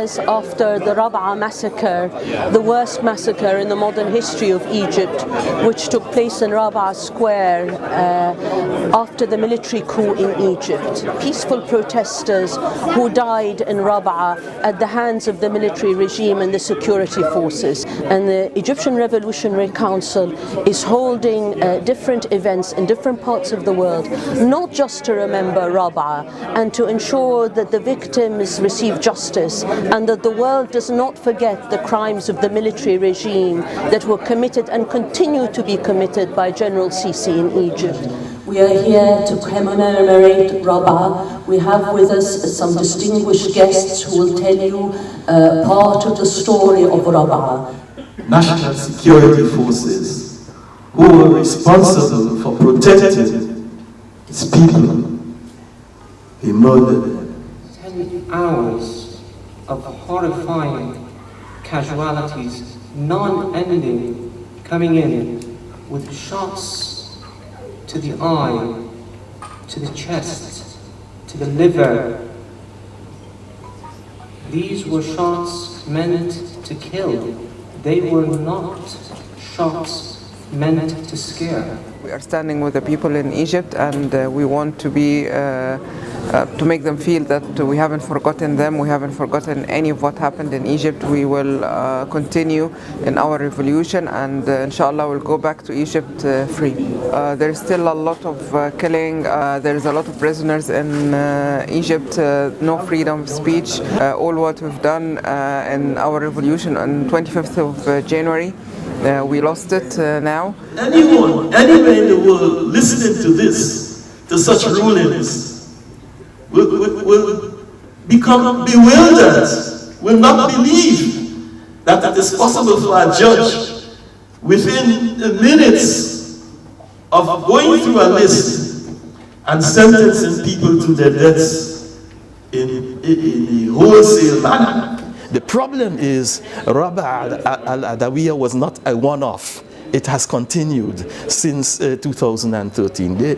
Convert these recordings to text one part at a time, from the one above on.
years after the Rabaa massacre, the worst massacre in the modern history of Egypt, which took place in Rabaa Square after the military coup in Egypt. Peaceful protesters who died in Rabaa at the hands of the military regime and the security forces. And the Egyptian Revolutionary Council is holding different events in different parts of the world, not just to remember Rabaa and to ensure that the victims receive justice and that the world does not forget the crimes of the military regime that were committed and continue to be committed by General Sisi in Egypt. We are here to commemorate Rabaa. We have with us some distinguished guests who will tell you part of the story of Rabaa. National security forces who were responsible for protecting its people, they murdered them. 10 hours of horrifying casualties, non-ending, coming in with shots to the eye, to the chest, to the liver. These were shots meant to kill. They were not shots meant to scare. We are standing with the people in Egypt, and we want to be to make them feel that we haven't forgotten them, we haven't forgotten any of what happened in Egypt. We will continue in our revolution, and inshallah we'll go back to Egypt free. There's still a lot of killing, there's a lot of prisoners in Egypt, no freedom of speech. All what we've done in our revolution on 25th of January, we lost it now. Anyone, anywhere in the world listening to this, to such rulings, will become bewildered, will not believe that it is possible for a judge within minutes of going through a list and sentencing people to their deaths in a wholesale manner. The problem is Rabaa al-Adawiyya was not a one-off. It has continued since 2013.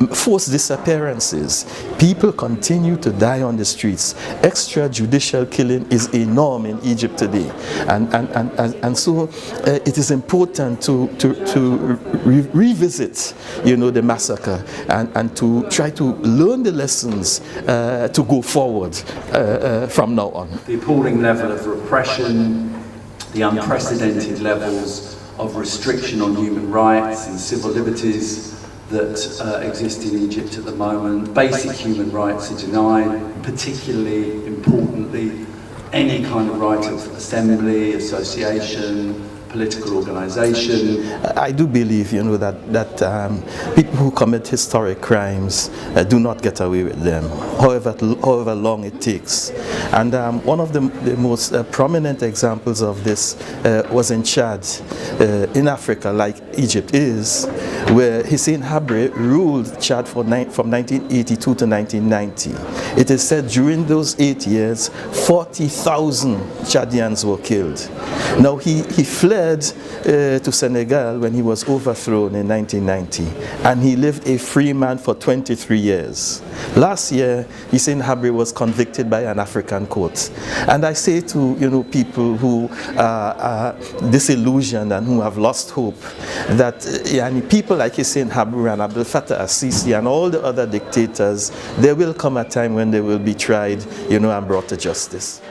Forced disappearances. People continue to die on the streets. Extrajudicial killing is a norm in Egypt today. And so it is important to revisit, the massacre and to try to learn the lessons to go forward from now on. The appalling level of repression, the unprecedented levels of restriction on human rights and civil liberties that exist in Egypt at the moment. Basic human rights are denied, particularly, importantly, any kind of right of assembly, association, political organisation. I do believe, that people who commit historic crimes do not get away with them, however long it takes. And one of the most prominent examples of this was in Chad, in Africa, like Egypt is, where Hissène Habré ruled Chad from 1982 to 1990. It is said during those 8 years, 40,000 Chadians were killed. Now he fled to Senegal when he was overthrown in 1990, and he lived a free man for 23 years. Last year, Hissène Habré was convicted by an African court. And I say to people who are disillusioned and who have lost hope that people like Hissène Habré and Abdel Fattah al-Sisi and all the other dictators, there will come a time when they will be tried, and brought to justice.